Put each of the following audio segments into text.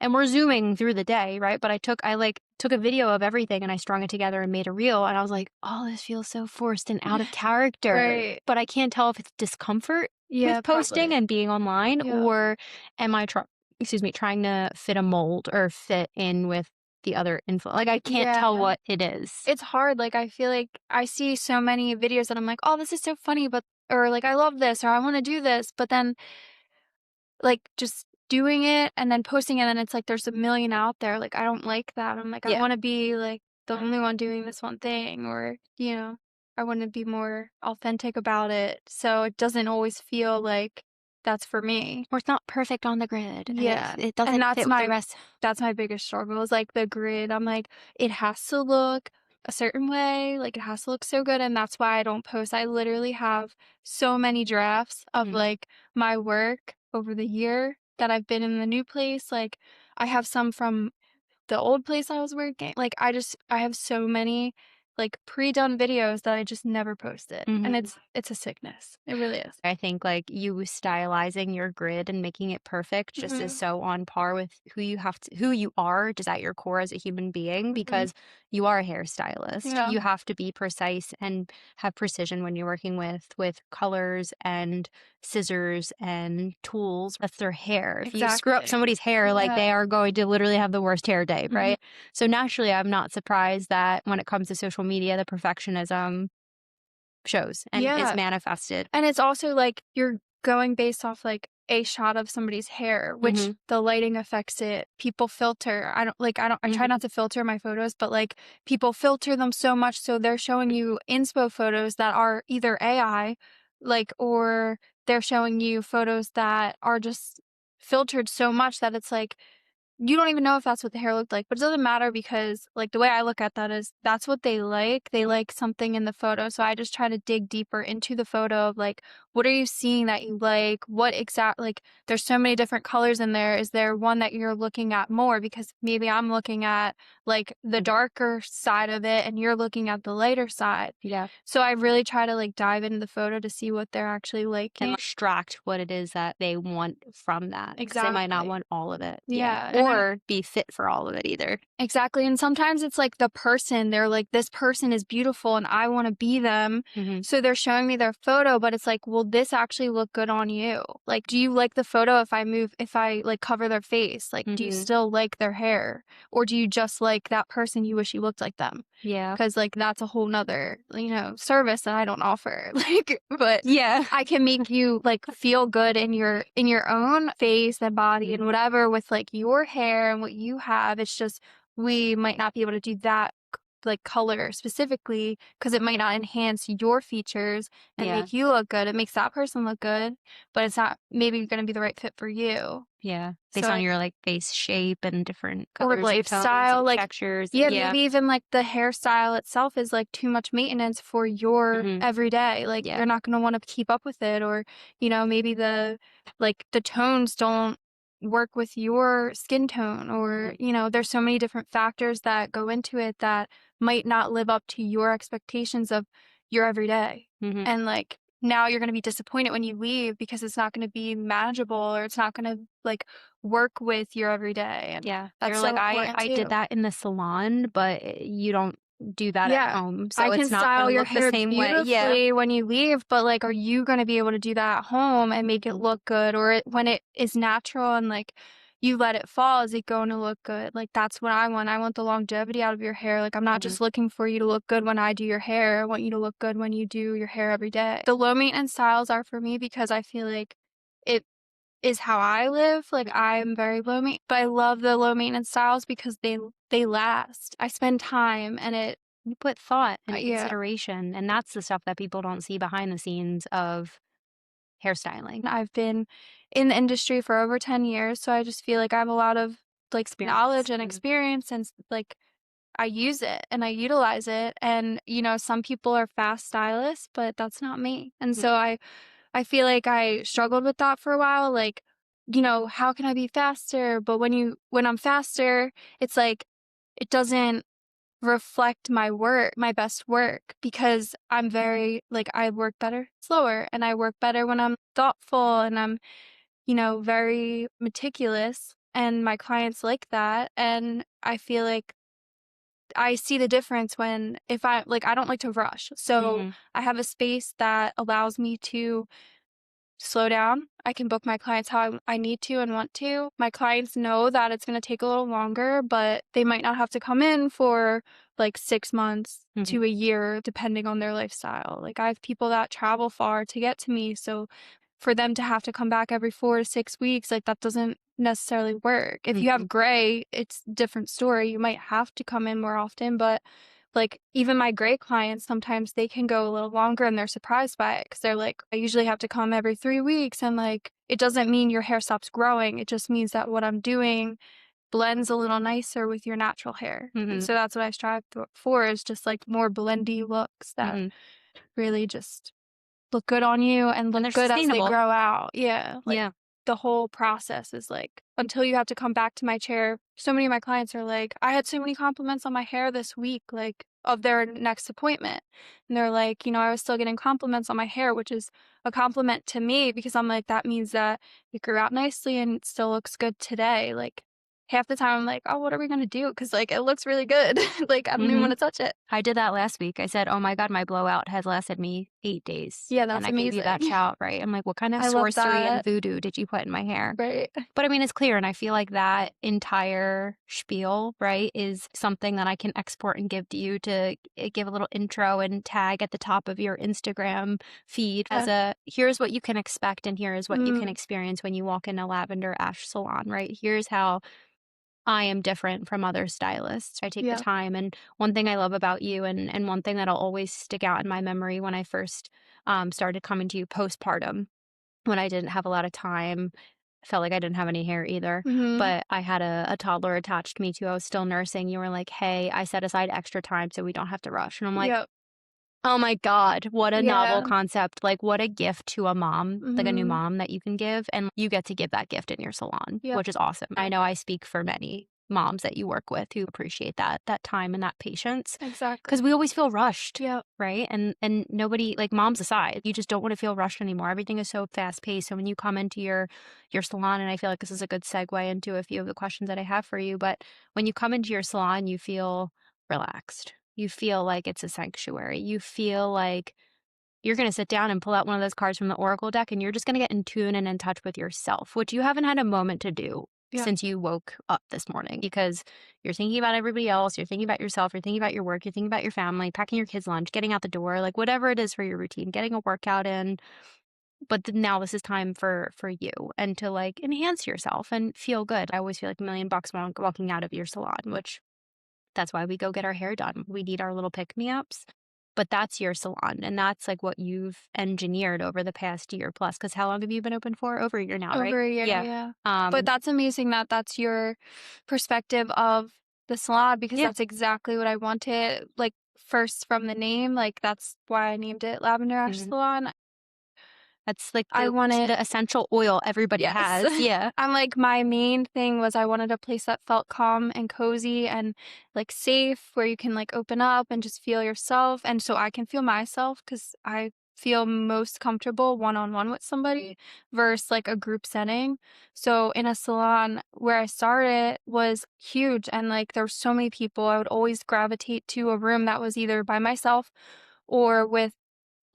and we're zooming through the day, right? But I like took a video of everything and I strung it together and made a reel, and I was like, oh, this feels so forced and out of character. Right. But I can't tell if it's discomfort Yeah, with posting probably. and being online, Yeah. or am I trying to fit a mold or fit in with the other info. Like, I can't Yeah. tell what it is. It's hard. Like, I feel like I see so many videos that I'm like, oh, this is so funny, but, or like, I love this, or I want to do this. But then, like, just doing it and then posting it, and it's like there's a million out there. Like, I don't like that. I'm like, I Yeah. want to be like the only one doing this one thing, or, I want to be more authentic about it. So it doesn't always feel like that's for me. Or it's not perfect on the grid, and Yeah. it And doesn't fit with the rest. that's my biggest struggle is like the grid. I'm like, it has to look a certain way, like it has to look so good, and that's why I don't post. I literally have so many drafts of Mhm. like my work over the year that I've been in the new place. Like I have some from the old place I was working. Like I have so many like pre-done videos that I just never posted. And Mhm. it's a sickness. It really is. I think, like, you stylizing your grid and making it perfect just is Mhm. so on par with who you are just at your core as a human being, Mhm. because you are a hairstylist. Yeah. You have to be precise and have precision when you're working with colors and scissors and tools. That's their hair. If you screw up Exactly. somebody's hair, like, Yeah. they are going to literally have the worst hair day, Mhm. right? So naturally, I'm not surprised that when it comes to social media, the perfectionism shows and is Yeah. manifested. And it's also like you're going based off like a shot of somebody's hair, which Mhm. the lighting affects it. People filter. I try Mhm. not to filter my photos, but like people filter them so much so they're showing you inspo photos that are either AI, like, or they're showing you photos that are just filtered so much that it's like you don't even know if that's what the hair looked like, but it doesn't matter because, like, the way I look at that is that's what they like. They like something in the photo, so I just try to dig deeper into the photo of, like, what are you seeing that you like? What exact like, there's so many different colors in there. Is there one that you're looking at more? Because maybe I'm looking at, like, the darker side of it, and you're looking at the lighter side. Yeah. So I really try to, like, dive into the photo to see what they're actually And liking. extract what it is that they want from that, because they might not Exactly. want all of it. Yeah. Yeah, and Or be fit for all of it either. exactly, and sometimes it's like the person, they're like, "This person is beautiful and I wanna be them." Mhm. So they're showing me their photo, but it's like, "Will this actually look good on you?" Like, do you like the photo if I, like, cover their face? Like, do you Mhm. still like their hair? Or do you just like that person, you wish you looked like them? Yeah. Because like, that's a whole 'nother, service that I don't offer, like, but Yeah. I can make you, like, feel good in your own face and body and whatever with, like, your hair and what you have. It's just we might not be able to do that like color specifically because it might not enhance your features and Yeah. make you look good. It makes that person look good, but it's not maybe going to be the right fit for you. Yeah. So Based on I, your, like, face shape and different or colors and tones lifestyle, and like, textures. yeah, Yeah. maybe even like the hairstyle itself is like too much maintenance for your Mhm. everyday. Like Yeah. you're not going to want to keep up with it, or maybe the tones don't work with your skin tone, or Mhm. there's so many different factors that go into it that might not live up to your expectations of your everyday. Mhm. And like now you're going to be disappointed when you leave because it's not going to be manageable, or it's not going to like work with your everyday, and Yeah. that's You're so like, important I did too. that in the salon, but you don't do that at Yeah. home, I so can it's not style gonna your look the hair same way. Yeah. beautifully when you leave, but, like, are you gonna be able to do that at home and make it look good? Or when it is natural and, like, you let it fall, is it going to look good? Like, that's what I want. I want the longevity out of your hair. Like, I'm not Mhm. just looking for you to look good when I do your hair. I want you to look good when you do your hair every day. The low maintenance styles are for me because I feel like it is how I live. Like, I'm very low main but I love the low maintenance styles because they last. I spend time and it You put thought and yeah. consideration, and that's the stuff that people don't see behind the scenes of hairstyling. I've been in the industry for over 10 years, so I just feel like I have a lot of, like, Experience. knowledge and Mhm. experience, and like, I use it and I utilize it, and, some people are fast stylists, but that's not me, and Mhm. so I feel like I struggled with that for a while, like, how can I be faster? But when I'm faster, it's like, it doesn't reflect my best work, because I'm very like, I work better slower, and I work better when I'm thoughtful and I'm, very meticulous. and my clients like that, and I feel like I see the difference when if I like, I don't like to rush, so Mhm. I have a space that allows me to slow down. I can book my clients how I need to and want to. My clients know that it's gonna take a little longer, but they might not have to come in for, like, 6 months Mhm. to a year depending on their lifestyle. Like, I have people that travel far to get to me, so for them to have to come back every 4 to 6 weeks, like, that doesn't necessarily work. If you have Mhm. gray, it's a different story. You might have to come in more often, but, like, even my gray clients, sometimes they can go a little longer and they're surprised by it because 'cause they're like, "I usually have to come every 3 weeks," and, like, it doesn't mean your hair stops growing, it just means that what I'm doing blends a little nicer with your natural hair. And Mhm. so that's what I strive for is just, like, more blendy looks that Mhm. really just look good on you and And look they're good as they sustainable. grow out. Yeah, like, Yeah. the whole process is, like until you have to come back to my chair so many of my clients are like, "I had so many compliments on my hair this week," like, of their next appointment, and they're like, "I was still getting compliments on my hair," which is a compliment to me because I'm like, "That means that it grew out nicely and it still looks good today." Like, half the time I'm like, "Oh, what are we gonna do?" Because like, it looks really good. Like, I don't even Mhm. wanna touch it. I did that last week. I said, "Oh my god, my blowout has lasted me 8 days." Yeah, And that's I gave you that amazing. shout, right? I'm like, "What kind of I love sorcery and that. voodoo did you put in my hair?" Right. But I mean, it's clear, and I feel like that entire spiel, right, is something that I can export and give to you to give a little intro and tag at the top of your Instagram feed as Yeah. a here's what you can expect and here is what you can Mm, experience when you walk in a lavender ash salon, right? Here's how I am different from other stylists. I take the yeah. time, and one thing I love about you and one thing that'll always stick out in my memory when I first, started coming to you postpartum, when I didn't have a lot of time, felt like I didn't have any hair either, Mhm. but I had a toddler attached to me too, I was still nursing, you were like, "Hey, I set aside extra time so we don't have to rush," and I'm like, Yep. oh my god, what a novel Yeah. concept, like, what a gift to a mom, like a new Mhm. mom that you can give, and you get to give that gift in your salon, Yep. which is awesome. I know I speak for many moms that you work with who appreciate that time and that patience, because Exactly. we always feel rushed, Yep. right? And nobody like, moms aside, you just don't wanna feel rushed anymore, everything is so fast-paced, so when you come into your salon, and I feel like this is a good segue into a few of the questions that I have for you, but when you come into your salon, you feel relaxed. You feel like it's a sanctuary. You feel like you're gonna sit down and pull out one of those cards from the oracle deck, and you're just gonna get in tune and in touch with yourself, which you haven't had a moment to do Yep. since you woke up this morning because you're thinking about everybody else, you're thinking about yourself, you're thinking about your work, you're thinking about your family, packing your kids' lunch, getting out the door, like whatever it is for your routine, getting a workout in. But now this is time for you and to like enhance yourself and feel good. I always feel like $1,000,000 walking out of your salon, which that's why we go get our hair done. We need our little pick me ups. But that's your salon, and that's, like, what you've engineered over the past year plus. Because how long have you been open for? Over a year now, right? Over a year, Yeah. yeah. But Um, that's amazing that that's your perspective of the salon because yeah. that's exactly what I wanted, like, first from the name, like, that's why I named it Lavender Ash Mhm. Salon. That's, like, I wanted the essential oil everybody Yes. has. Yeah. I'm like, my main thing was I wanted a place that felt calm and cozy and, like, safe where you can, like, open up and just feel yourself, and so I can feel myself because I feel most comfortable one-on-one with somebody versus, like, a group setting. So, in a salon where I started was huge, and, like, there were so many people, I would always gravitate to a room that was either by myself or with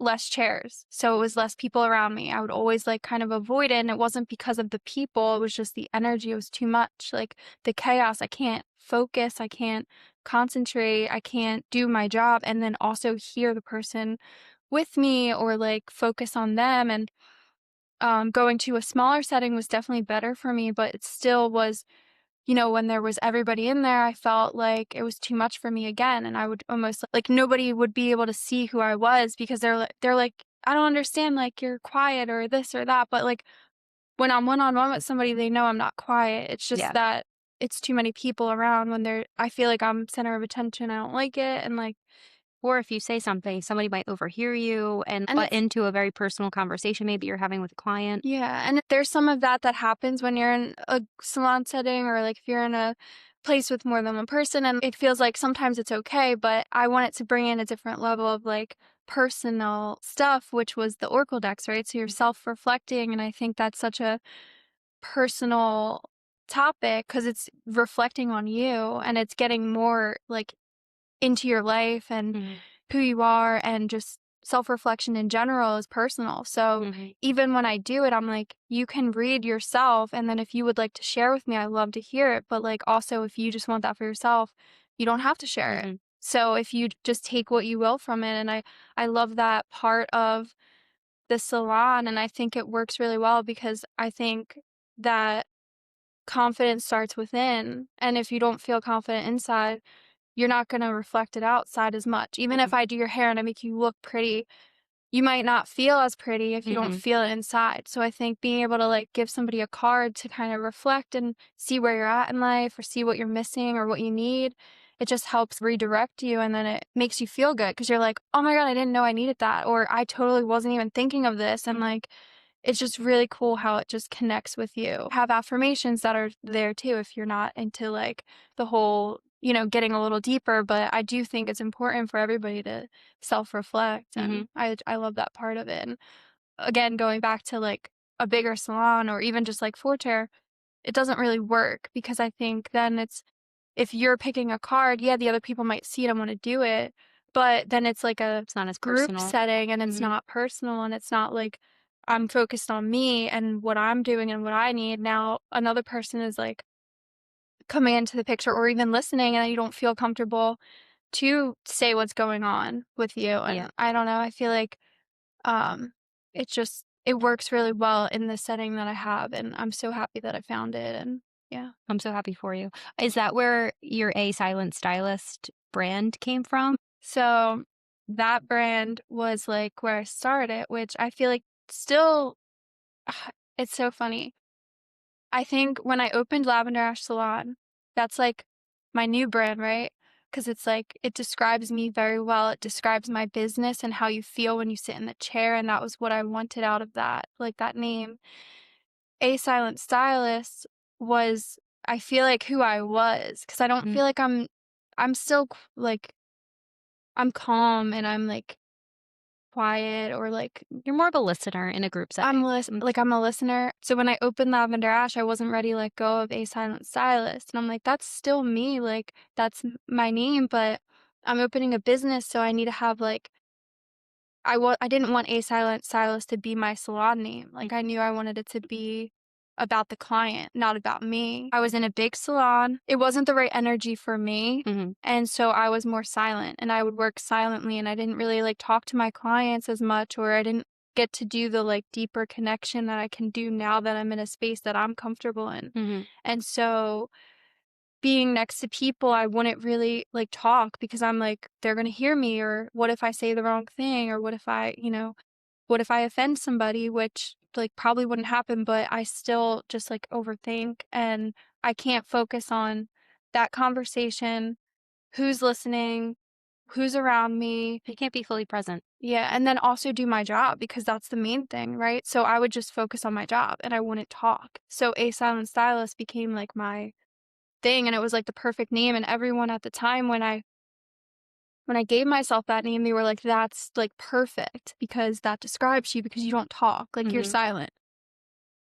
less chairs, so it was less people around me. I would always, like, kind of avoid it, and it wasn't because of the people, it was just the energy, it was too much, like, the chaos, I can't focus, I can't concentrate, I can't do my job, and then also hear the person with me or, like, focus on them, and, going to a smaller setting was definitely better for me, but it still was when there was everybody in there, I felt like it was too much for me again, and I would almost like nobody would be able to see who I was because they're like, "I don't understand, like, you're quiet or this or that," but, like, when I'm one-on-one with somebody, they know I'm not quiet. It's just Yeah. that it's too many people around when I feel like I'm center of attention, I don't like it, and, like Or if you say something, somebody might overhear you and and butt it's into a very personal conversation maybe you're having with a client. Yeah, and there's some of that that happens when you're in a salon setting or, like, if you're in a place with more than one person, and it feels like sometimes it's okay, but I wanted to bring in a different level of, like, personal stuff, which was the Oracle decks, right? So you're Mhm. self-reflecting, and I think that's such a personal topic because it's reflecting on you and it's getting more, like, into your life and Mhm. who you are, and just self-reflection in general is personal. So Mhm. even when I do it, I'm like, you can read yourself, and then if you would like to share with me, I'd love to hear it. But like also if you just want that for yourself, you don't have to share it. Mhm. So if you just take what you will from it, and I love that part of the salon, and I think it works really well because I think that confidence starts within, and if you don't feel confident inside, you're not gonna reflect it outside as much. Even if Mhm. I do your hair and I make you look pretty, you might not feel as pretty if you don't Mhm. feel it inside. So I think being able to, like, give somebody a card to kind of reflect and see where you're at in life or see what you're missing or what you need, it just helps redirect you, and then it makes you feel good because 'cause you're like, "Oh my god, I didn't know I needed that," or "I totally wasn't even thinking of this," and, like, it's just really cool how it just connects with you. Have affirmations that are there too if you're not into, like, the whole, getting a little deeper, but I do think it's important for everybody to self-reflect, Mhm. and I love that part of it. And again, going back to, like, a bigger salon or even just, like, Forte, it doesn't really work because I think then it's if you're picking a card, yeah, the other people might see it and wanna do it, but then it's like a It's not as group personal. setting and it's Mhm. not personal and it's not like I'm focused on me and what I'm doing and what I need. Now another person is, like, coming into the picture or even listening and you don't feel comfortable to say what's going on with you, Yeah. and I don't know, I feel like, it works really well in the setting that I have, and I'm so happy that I found it, and yeah. I'm so happy for you. Is that where your A Silent Stylist brand came from? So, that brand was, like, where I started, which I feel like still it's so funny. I think when I opened Lavender Ash Salon, that's, like, my new brand, right? Because it's, like, it describes me very well, it describes my business and how you feel when you sit in the chair, and that was what I wanted out of that, like, that name. A Silent Stylist was, I feel like, who I was, because I don't Mm. feel like I'm still, like, I'm calm and I'm, like, quiet or, like, You're more of a listener in a group setting. Mm. I'm a listener. So when I opened Lavender Ash, I wasn't ready to let go of A Silent Stylist, and I'm like, "That's still me, like, that's my name, but I'm opening a business, so I need to have, like." I didn't want A Silent Stylist to be my salon name, like, I knew I wanted it to be about the client, not about me. I was in a big salon, it wasn't the right energy for me, Mhm. and so I was more silent, and I would work silently, and I didn't really, like, talk to my clients as much, or I didn't get to do the, like, deeper connection that I can do now that I'm in a space that I'm comfortable in. Mhm. And so being next to people, I wouldn't really, like, talk because I'm like, "They're gonna hear me," or, "What if I say the wrong thing?" or, what if I offend somebody?" Which, like, probably wouldn't happen, but I still just, like, overthink, and I can't focus on that conversation, who's listening, who's around me. You can't be fully present. Yeah, and then also do my job because that's the main thing, right? So I would just focus on my job and I wouldn't talk. So A Silent Stylist became, like, my thing, and it was, like, the perfect name, and everyone at the time when I gave myself that name, they were like, "That's, like, perfect because that describes you because you don't talk, like, you're Mhm. silent."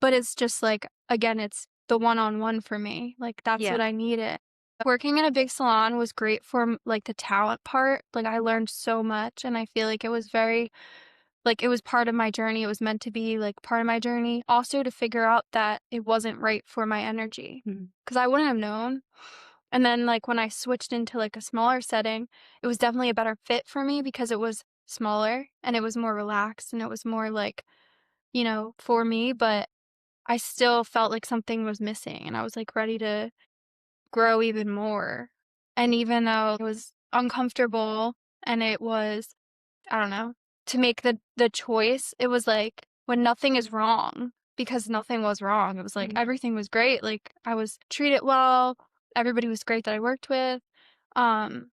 But it's just, like, again, it's the one-on-one for me, like, that's Yeah. what I needed. Working in a big salon was great for, like, the talent part, like, I learned so much, and I feel like it was very like, it was part of my journey, it was meant to be, like, part of my journey. Also to figure out that it wasn't right for my energy, Mhm. because I wouldn't have known. And then, like, when I switched into, like, a smaller setting, it was definitely a better fit for me because it was smaller and it was more relaxed and it was more, like, for me, but I still felt like something was missing and I was, like, ready to grow even more. And even though it was uncomfortable and it was, I don't know, to make the choice, it was like when nothing is wrong, because nothing was wrong. It was like Mhm. everything was great. Like I was treated well, everybody was great that I worked with. Um,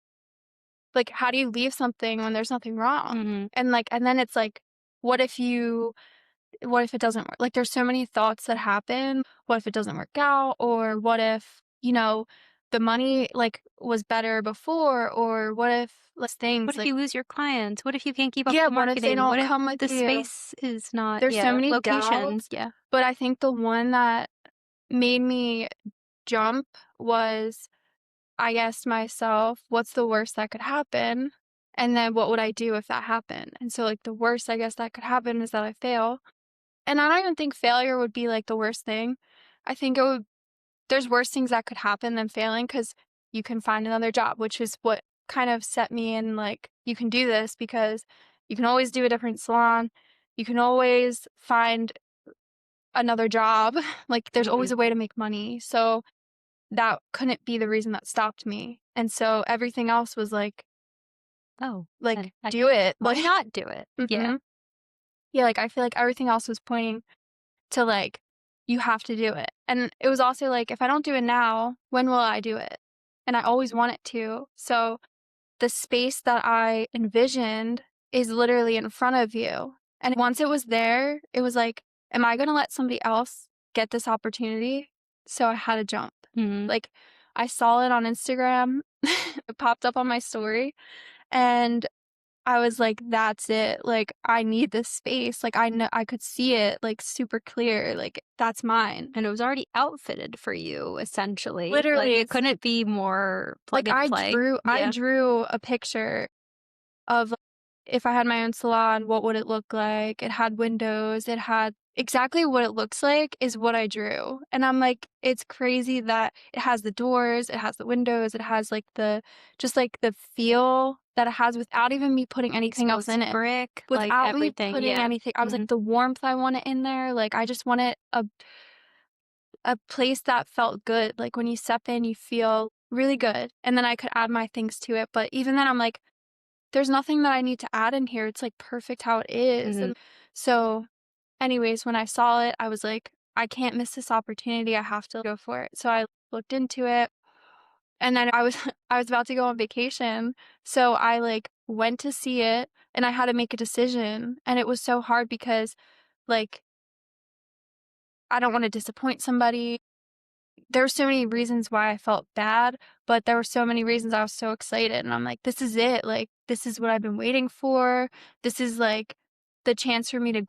like how do you leave something when there's nothing wrong? Mhm. And then it's like, what if you what if it doesn't work? Like there's so many thoughts that happen. What if it doesn't work out? Or what if, the money like was better before? Or what if less What things if like you lose your clients? What if you can't keep up yeah, the what if they marketing? What don't if come with the you? space is not There's so yeah, many locations, doubts, yeah. but I think the one that made me jump was I asked myself, "What's the worst that could happen? And then what would I do if that happened?" And so, like, the worst, I guess, that could happen is that I fail. And I don't even think failure would be, like, the worst thing. I think it would there's worse things that could happen than failing because you can find another job, which is what kind of set me in, like, you can do this because you can always do a different salon. You can always find another job. Like, there's Mhm. always a way to make money. So that couldn't be the reason that stopped me. And so everything else was Oh, like, and heck, do it. why Like, not do it? Yeah. mhm. Yeah, like, I feel like everything else was pointing to, like, you have to do it. And it was also like, if I don't do it now, when will I do it? And I always wanted to. So the space that I envisioned is literally in front of you. And once it was there, it was like, am I going to let somebody else get this opportunity? So I had to jump. Mhm. Like, I saw it on Instagram. It popped up on my story. And I was like, that's it. Like, I need this space. Like, I know I could see it like super clear. Like, that's mine. And it was already outfitted for you, essentially. Like, Literally, it it's couldn't be more plug like and play. I Yeah. drew a picture of if I had my own salon, what would it look like? It had windows, it had exactly what it looks like is what I drew. And I'm like, it's crazy that it has the doors, it has the windows, it has like the just like the feel that it has without even me putting anything else Exposed in it. brick, like, Without me everything. putting Yeah. anything, I was like, Mhm. the warmth I want it in there. Like, I just wanted a place that felt good. Like, when you step in, you feel really good. And then I could add my things to it. But even then, I'm like, there's nothing that I need to add in here. It's, like, perfect how it is. Mhm. And so, anyways, when I saw it, I was like, I can't miss this opportunity. I have to go for it. So I looked into it, and then I was I was about to go on vacation. So I, like, went to see it, and I had to make a decision. And it was so hard because, like, I don't wanna disappoint somebody. There were so many reasons why I felt bad, but there were so many reasons I was so excited, and I'm like, "This is it, like, this is what I've been waiting for. This is, like, the chance for me to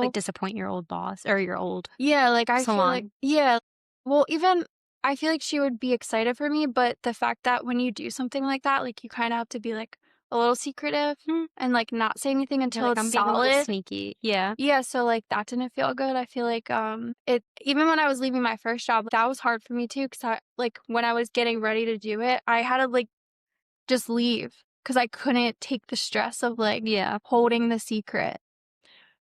Like, grow." disappoint your old boss or your old Yeah, like, I feel like salon. yeah. Well, even I feel like she would be excited for me, but the fact that when you do something like that, like, you kinda have to be, like, a little secretive Hmm. and, like, not say anything You're until like, it's "I'm being a little solid. sneaky." Yeah. Yeah, so, like, that didn't feel good. I feel like, it even when I was leaving my first job, that was hard for me too, because I like, when I was getting ready to do it, I had to, like, just leave because I couldn't take the stress of, like, Yeah. holding the secret.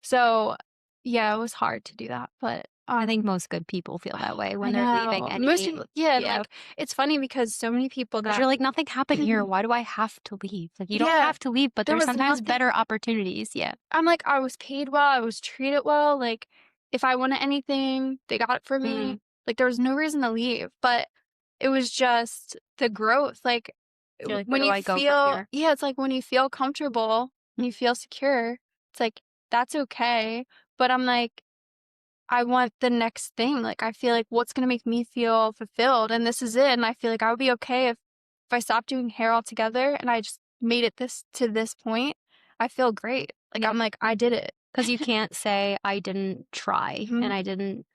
So, yeah, it was hard to do that, but, I think most good people feel that way when I they're leaving know. Most people any. yeah, and, Yeah. like, it's funny because so many people 'Cause that you're like, "Nothing happened here. Why do I have to leave?" Like, you don't yeah, have to leave, but there there's was sometimes nothing better opportunities. Yeah. I'm like, I was paid well, I was treated well, like, if I wanted anything, they got it for me. Mhm. Like, there was no reason to leave, but it was just the growth, like, You're like, "Where when do you I go from feel here?" yeah, it's like when you feel comfortable and you feel secure, it's like, that's okay, but I'm like, I want the next thing, like, I feel like what's gonna make me feel fulfilled, and this is it, and I feel like I would be okay if I stopped doing hair altogether and I just made it this to this point, I feel great. Like, Yeah. I'm like, "I did it." 'Cause you can't say, "I didn't try, and Mhm. I didn't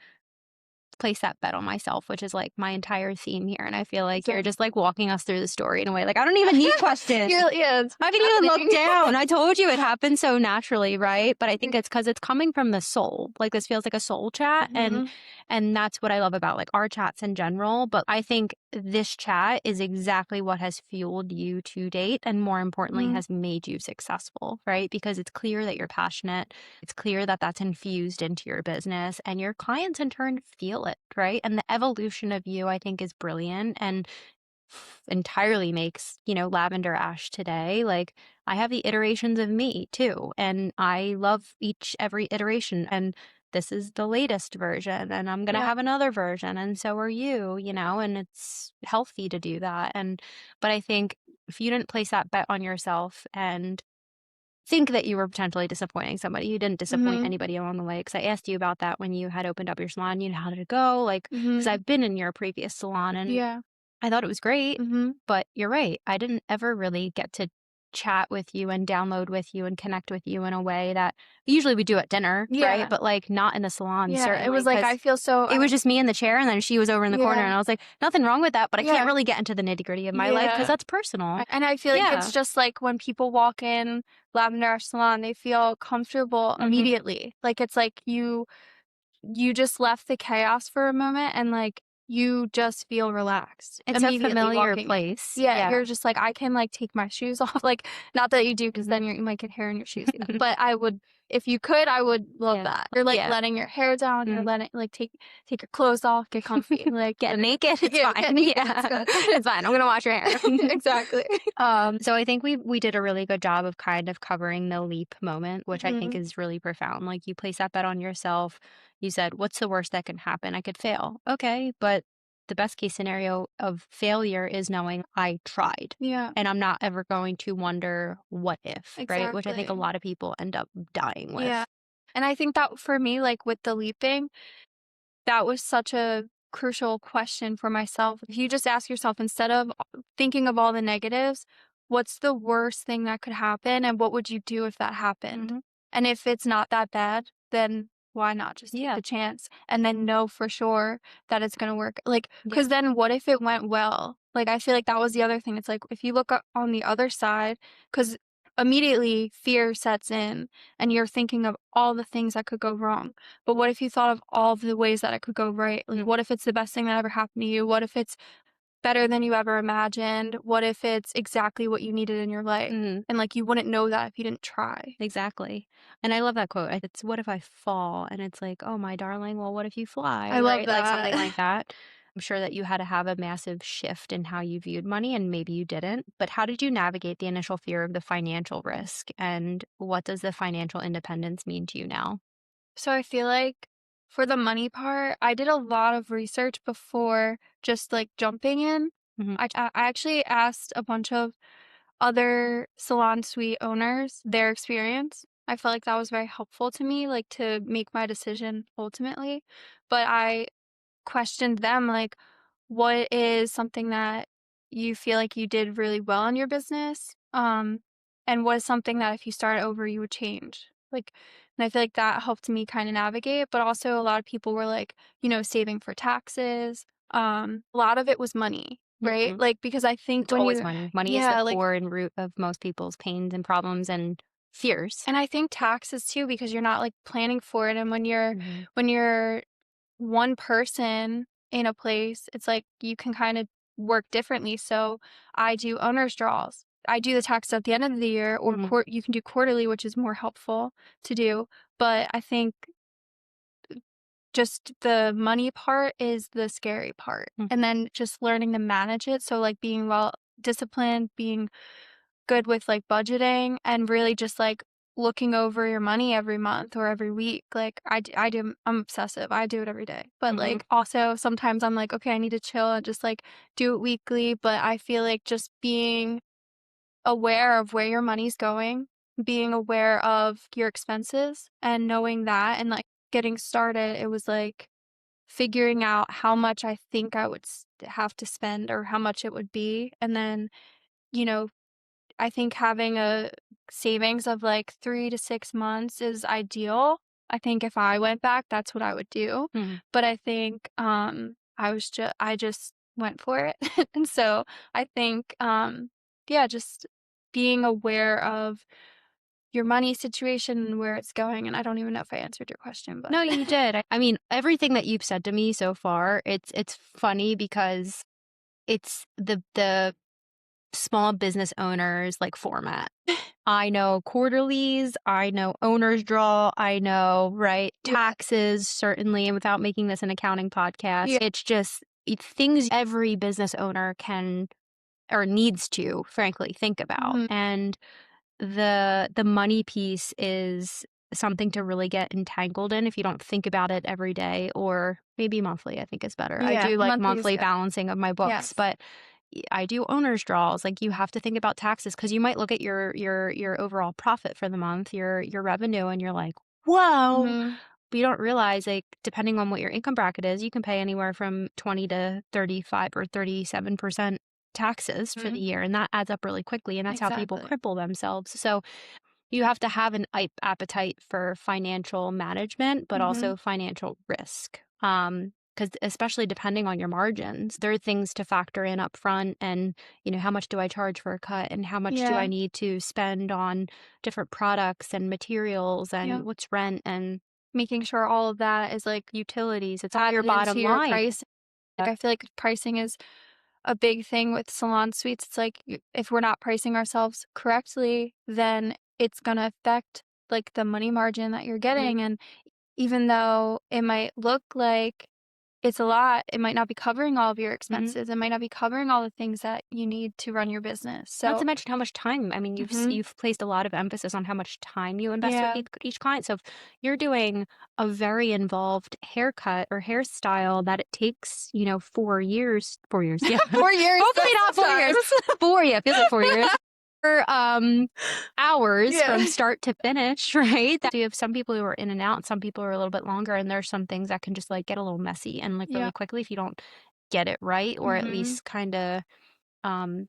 place that bet on myself," which is, like, my entire theme here, and I feel like you're So just, like, walking us through the story in a way, like, I don't even need questions. yeah, it's I just can even look happening. down. I told you it happened so naturally, right? But I think it's because it's coming from the soul. Like, this feels like a soul chat, Mhm. and that's what I love about, like, our chats in general, but I think this chat is exactly what has fueled you to date and, more importantly, Mhm. has made you successful, right? Because it's clear that you're passionate. It's clear that that's infused into your business, and your clients in turn feel it, right? And the evolution of you, I think, is brilliant and entirely makes, lavender ash today. Like, I have the iterations of me too, and I love every iteration. And this is the latest version, and I'm going to Yeah. have another version, and so are you, and it's healthy to do that. But I think if you didn't place that bet on yourself and think that you were potentially disappointing somebody, you didn't disappoint Mhm. anybody along the way. Because I asked you about that when you had opened up your salon, how did it go? Like, because Mhm. I've been in your previous salon and Yeah. I thought it was great, Mhm. but you're right. I didn't ever really get to chat with you and download with you and connect with you in a way that usually we do at dinner, right? Yeah. But, like, not in the salon, Yeah, it certainly, was like, because I feel so it was just me in the chair, and then she was over in the corner, yeah, and I was like, "Nothing wrong with that, but I can't yeah, really get into the nitty-gritty of my life because yeah. that's personal." And I feel like Yeah. it's just like when people walk in Lavender Ash Salon, they feel comfortable Mhm. immediately. Like, it's like you just left the chaos for a moment and, like, you just feel relaxed It's a immediately familiar walking in. place. Yeah, Yeah. you're just like, "I can, like, take my shoes off," like, not that you do, because Mhm. then you might get hair in your shoes, but I would if you could, I would love Yeah. that. You're, like, Yeah. letting your hair down, you're Mhm. letting like, take your clothes off, get comfy, like Get naked, it's yeah, fine. get naked, it's Yeah. good. It's fine, I'm gonna wash your hair. Exactly. So I think we did a really good job of kind of covering the leap moment, which I think Mhm. is really profound. Like, you place that bet on yourself. You said, "What's the worst that can happen? I could fail." Okay, but the best case scenario of failure is knowing I tried. Yeah, And I'm not ever going to wonder what if, right? Which I think a exactly. lot of people end up dying Yeah. with. And I think that for me, like, with the leaping, that was such a crucial question for myself. If you just ask yourself, instead of thinking of all the negatives, what's the worst thing that could happen and what would you do if that happened? Mhm. And if it's not that bad, then why not just take Yeah. the chance and then know for sure that it's going to work? Like, Yeah. because then what if it went well? Like, I feel like that was the other thing. It's like, if you look on the other side, because immediately fear sets in and you're thinking of all the things that could go wrong. But what if you thought of all the ways that it could go right? Like, Mhm. what if it's the best thing that ever happened to you? What if it's better than you ever imagined? What if it's exactly what you needed in your life? Mhm. And like, you wouldn't know that if you didn't try. Exactly. And I love that quote. It's what if I fall? And it's like, oh, my darling, well, what if you I fly? love Right? Like something that. like that. I'm sure that you had to have a massive shift in how you viewed money, and maybe you didn't. But how did you navigate the initial fear of the financial risk? And what does the financial independence mean to you now? So I feel like for the money part, I did a lot of research before just like jumping in. Hmm. I actually asked a bunch of other salon suite owners their experience. I felt like that was very helpful to me, like to make my decision ultimately. But I questioned them, like, what is something that you feel like you did really well in your business? And what is something that if you start over, you would change? Like, and I feel like that helped me kind of navigate. But also, a lot of people were like, saving for taxes. A lot of it was money, right? Hmm. Like, because I think It's when always you, money. Money is the yeah, like, core and root of most people's pains and problems and fears. and I think taxes too, because you're not like planning for it. And Hmm. when you're one person in a place, it's like you can kind of work differently. So I do owner's draws. I do the taxes at the end of the year, or Hmm. you can do quarterly, which is more helpful to do. But I think just the money part is the scary part. And then just learning to manage it. So, like, being well disciplined, being good with, like, budgeting, and really just, like, looking over your money every month or every week. Like, I do I'm obsessive. I do it every day. But, Hmm. like, also sometimes I'm like, "Okay, I need to chill and just, like, do it weekly." But I feel like just being aware of where your money's going, being aware of your expenses, and knowing that, and, like, getting started, it was, like, figuring out how much I think I would have to spend or how much it would be, and then, you know, I think having a savings of like 3 to 6 months is ideal. I think if I went back, that's what I would do. Hmm. But I think, I just went for it. And so I think, yeah, just being aware of your money situation and where it's going, and I don't even know if I answered your question, but No, you did. I mean, everything that you've said to me so far, it's funny because it's the small business owners like format. I know quarterlies, I know owner's draw, I know, right, yeah. taxes, certainly, and without making this an accounting podcast, Yeah. it's just things every business owner can or needs to, frankly, think about. Mhm. And the money piece is something to really get entangled in if you don't think about it every day, or maybe monthly, I think is better. I Yeah, do like monthly is monthly good. balancing of my books, Yes. but I do owner's draws. Like, you have to think about taxes because you might look at your overall profit for the month, your revenue, and you're like, "Whoa." Mhm. But you don't realize, like, depending on what your income bracket is, you can pay anywhere from 20 to 35 or 37%. taxes for the Mhm. year, and that adds up really quickly, and that's how people Exactly. cripple themselves. So you have to have an appetite for financial management, but Mhm. also financial risk. Because especially depending on your margins, there are things to factor in up front and, how much do I charge for a cut and how much do I Yeah. need to spend on different products and materials Yeah. and what's rent and Making sure all of that is, like, utilities. It's all your added into bottom your line. price. Like, Yep. I feel like pricing is a big thing with salon suites. It's like, if we're not pricing ourselves correctly, then it's gonna affect, like, the money margin that you're Mhm. getting, and even though it might look like it's a lot, it might not be covering all of your Mhm. expenses. It might not be covering all the things that you need to run your business. Not to So mention how much time. I mean, mhm. you've placed a lot of emphasis on how much time you invest with Yeah. each client. So if you're doing a very involved haircut or hairstyle that it takes, 4 years, 4 years, yeah. 4 years, Hopefully that's not some 4 years. time. 4, yeah, feels like 4 years. For hours Yeah. from start to finish, right? That you have some people who are in and out, and some people are a little bit longer, and there's some things that can just like get a little messy and like Yeah. really quickly if you don't get it right, or at Mhm. least kind of um,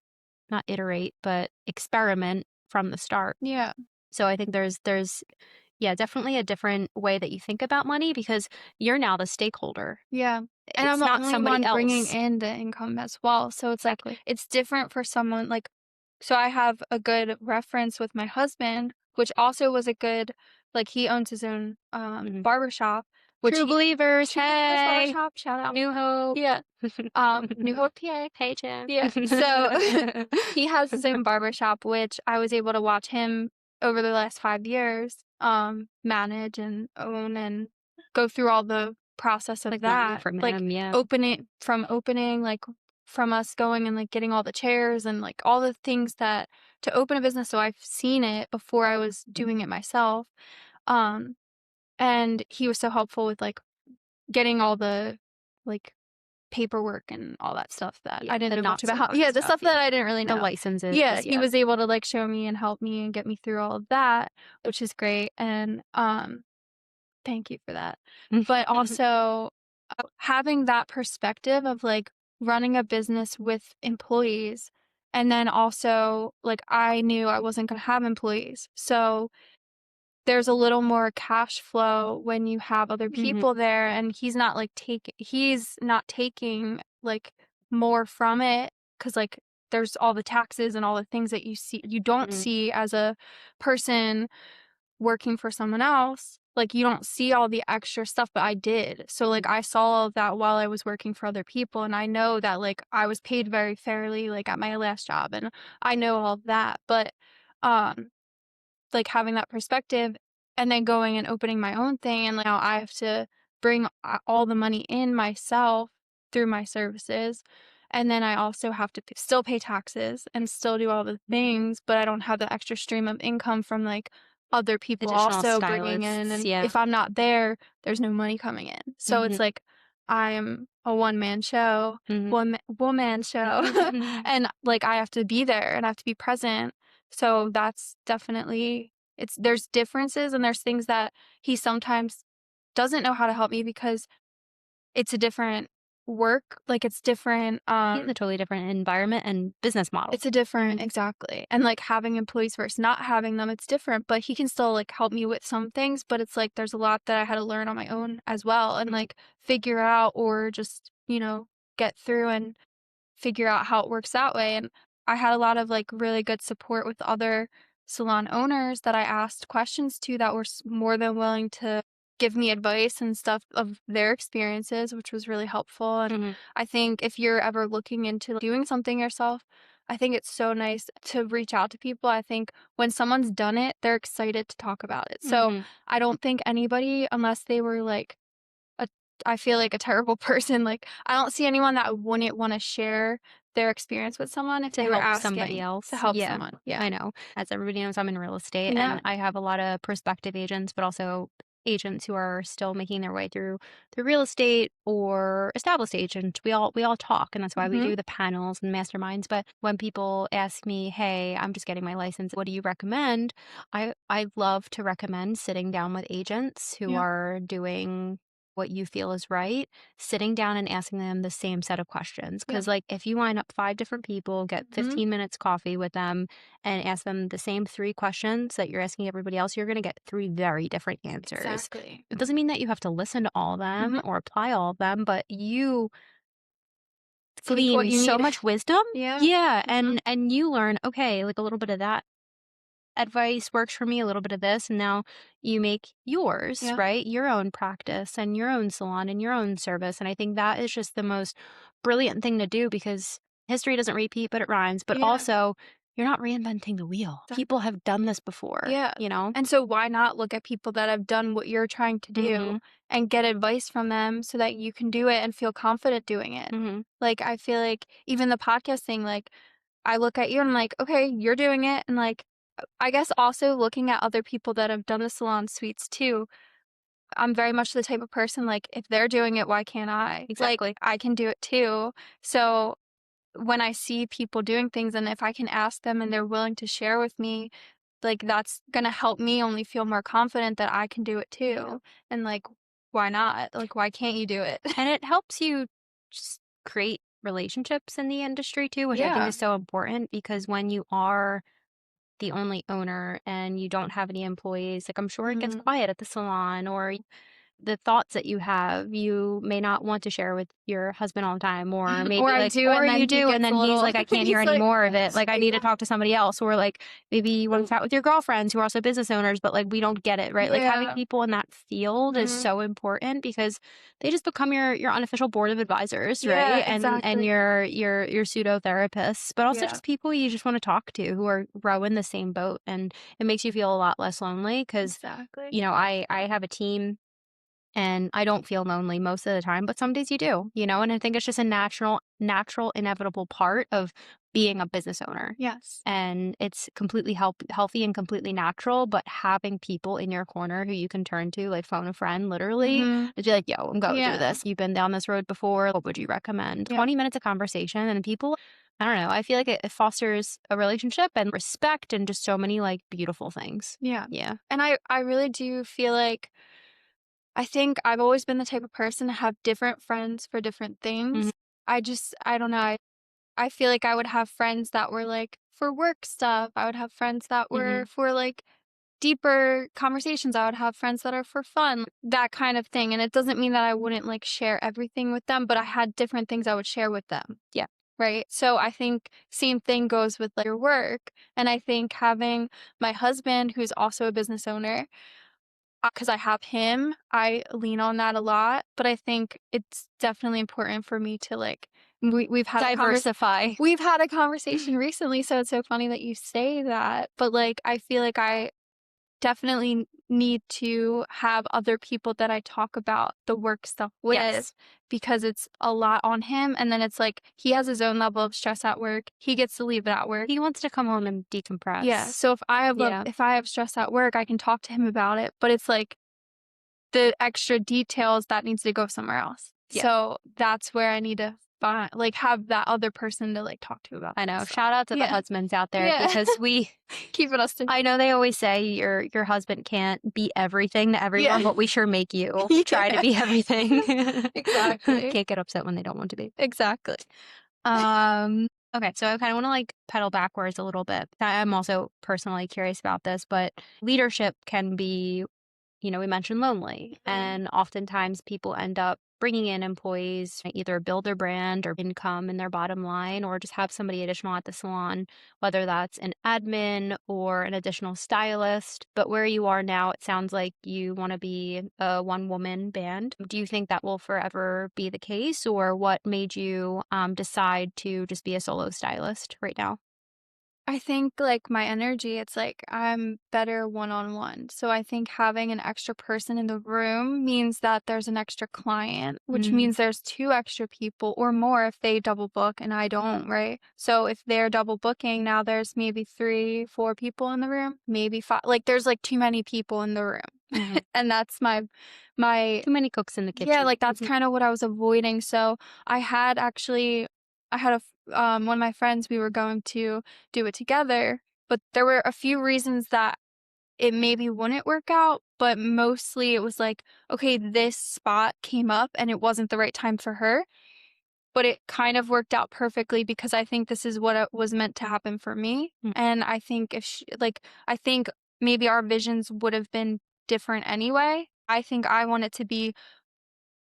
not iterate, but experiment from the start. Yeah. So I think there's yeah, definitely a different way that you think about money because you're now the stakeholder. Yeah. And I'm It's the not only somebody one bringing else. in the income as well. So it's like, Exactly. it's different for someone like, so I have a good reference with my husband, which also was a good, like, he owns his own Mhm. barbershop, which True he, believers, True Believers hey, Barbershop, shout out. New Hope. Yeah. New Hope, PA. Hey, Jim. Yeah. So he has his own barbershop, which I was able to watch him over the last 5 years, manage and own and go through all the process of Like learning that. from Like him, yeah. opening, like from us going and like getting all the chairs and like all the things that to open a business. So I've seen it before I was doing it myself. Um, and he was so helpful with like getting all the like paperwork and all that stuff that Yeah, I didn't the know much not so about. fun Yeah, the stuff, stuff yeah. that I didn't really The know. Yeah, licenses, he yeah. was able to, like, show me and help me and get me through all of that, which is great, and, thank you for that. But also, having that perspective of, like, running a business with employees, and then also, like, I knew I wasn't gonna have employees, so there's a little more cash flow when you have other Mhm, people there, and he's not taking, like, more from it because like, there's all the taxes and all the things that you don't mhm, see as a person working for someone else. Like, you don't see all the extra stuff, but I did. So, like, mhm, I saw all of that while I was working for other people, and I know that, like, I was paid very fairly, like, at my last job, and I know all of that, but, um like, having that perspective and then going and opening my own thing, and, like, now I have to bring all the money in myself through my services, and then I also have to still pay taxes and still do all the things, but I don't have the extra stream of income from, like, other people additional also bringing in, stylists, and yeah. if I'm not there, there's no money coming in. So it's Mhm, like I am a one-man show, mhm. woman show, and, like, I have to be there and I have to be present, so that's definitely there's differences and there's things that he sometimes doesn't know how to help me because it's a different work, like, it's different, Yeah, the totally different environment and business model. it's a different Mhm, exactly, and, like, having employees versus not having them, it's different, but he can still, like, help me with some things, but it's, like, there's a lot that I had to learn on my own as well and, mhm, like, figure out or just, get through and figure out how it works that way, and I had a lot of, like, really good support with other salon owners that I asked questions to that were more than willing to give me advice and stuff of their experiences, which was really helpful, and mhm, I think if you're ever looking into doing something yourself, I think it's so nice to reach out to people. I think when someone's done it, they're excited to talk about it, so mhm. I don't think anybody, unless they were, like, a I feel like a terrible person, like, I don't see anyone that wouldn't wanna share their experience with someone if To they were help somebody asking to else, help yeah, someone. Yeah. I know. As everybody knows, I'm in real estate, Yeah. and I have a lot of prospective agents, but also agents who are still making their way through real estate or established agents. We all talk, and that's why we Mhm. do the panels and masterminds, but when people ask me, "Hey, I'm just getting my license, what do you recommend?" I love to recommend sitting down with agents who Yeah. are doing what you feel is right, sitting down and asking them the same set of questions. Yeah. Because, like, if you line up 5 different people, get Mhm. 15 minutes coffee with them, and ask them the same 3 questions that you're asking everybody else, you're gonna get 3 very different answers. Exactly. It doesn't mean that you have to listen to all of them Mhm. or apply all of them, but you Take what glean you so need. much wisdom. Yeah. Yeah, Mhm. and you learn, okay, like, a little bit of that advice works for me, a little bit of this, and now you make yours, Yeah. right? Your own practice and your own salon and your own service. And I think that is just the most brilliant thing to do because history doesn't repeat, but it rhymes. But Yeah. also, you're not reinventing the wheel. People have done this before, Yeah. you know? And so why not look at people that have done what you're trying to do Mm-hmm. and get advice from them so that you can do it and feel confident doing it? Mm-hmm. Like I feel like even the podcast thing, like I look at you and I'm like, okay, you're doing it. And like I guess also looking at other people that have done the salon suites too, I'm very much the type of person like if they're doing it, why can't I? Like Exactly. I can do it too. So when I see people doing things and if I can ask them and they're willing to share with me, like that's gonna help me only feel more confident that I can do it Yeah. too. And like, why not? Like, why can't you do it? And it helps you just create relationships in the industry too, which I think Yeah. is so important because when you are the only owner and you don't have any employees, like I'm sure it gets Mhm. quiet at the salon or the thoughts that you have, you may not want to share with your husband all the time, or Or maybe I like, do, or and then you he do, and gets a then he's little like, I can't hear he's any like, more of it. Like, I need to yeah. talk to somebody else, or like maybe you want to chat with your girlfriends who are also business owners, but like we don't get it, right? Like having Yeah. people in that field is Mhm. so important because they just become your unofficial board of advisors, Yeah, right? And exactly. your pseudo therapists, but also Yeah, just people you just want to talk to who are rowing the same boat, and it makes you feel a lot less lonely because exactly. I have a team and I don't feel lonely most of the time, but some days you do, you know, and I think it's just a natural, inevitable part of being a business owner. Yes. And it's completely healthy and completely natural, but having people in your corner who you can turn to, like phone a friend, literally, Mhm. and be like, yo, I'm going through Yeah. this. You've been down this road before. What would you recommend? Yeah. 20 minutes of conversation and people, I don't know. I feel like it fosters a relationship and respect and just so many like beautiful things. Yeah. Yeah. And I really do feel like I think I've always been the type of person to have different friends for different Hmm. things. I don't know, I feel like I would have friends that were, like, for work stuff, I would have friends that Hmm. were for, like, deeper conversations, I would have friends that are for fun, that kind of thing, and it doesn't mean that I wouldn't, like, share everything with them, but I had different things I would share with them, Yeah. right? So I think same thing goes with, like, your work, and I think having my husband, who's also a business owner, 'cause I have him, I lean on that a lot, but I think it's definitely important for me to, like Diversify. we've had a conversation recently, so it's so funny that you say that, but, like, I feel like I definitely need to have other people that I talk about the work stuff with Yes. because it's a lot on him, and then it's like he has his own level of stress at work, he gets to leave it at work. He wants to come home and Yeah, decompress. so Yeah. if I have stress at work, I can talk to him about it, but it's like the extra details that needs to go somewhere else. Yeah. So that's where I need to find like, have that other person to, like, talk to about I that know. stuff. Shout out to the Yeah. husbands out there Yeah. because we Keeping us to I know they always say your husband can't be everything to everyone, Yeah. but we sure make you try to Yeah. be everything. Exactly. Can't get upset when they don't want to be. Exactly. Okay, so I kind of want to like pedal backwards a little bit. I'm also personally curious about this, but leadership can be, we mentioned lonely, Mhm. and oftentimes people end up bringing in employees to either build their brand or income in their bottom line, or just have somebody additional at the salon, whether that's an admin or an additional stylist. But where you are now, it sounds like you want to be a one woman band. Do you think that will forever be the case, or what made you decide to just be a solo stylist right now? I think, like, my energy, it's like I'm better one-on-one. So I think having an extra person in the room means that there's an extra client, which Hmm. means there's 2 extra people or more if they double book and I don't, right? So if they're double booking, now there's maybe 3, 4 people in the room, maybe 5 like, there's, like, too many people in the room. Hmm. And that's my Too many cooks in the yeah, kitchen. like, that's Hmm. kinda what I was avoiding. So I had actually I had one of my friends, we were going to do it together, but there were a few reasons that it maybe wouldn't work out, but mostly it was like, okay, this spot came up and it wasn't the right time for her, but it kind of worked out perfectly because I think this is what it was meant to happen for me. Mm, And I think if she, like, I think maybe our visions would have been different anyway. I think I want it to be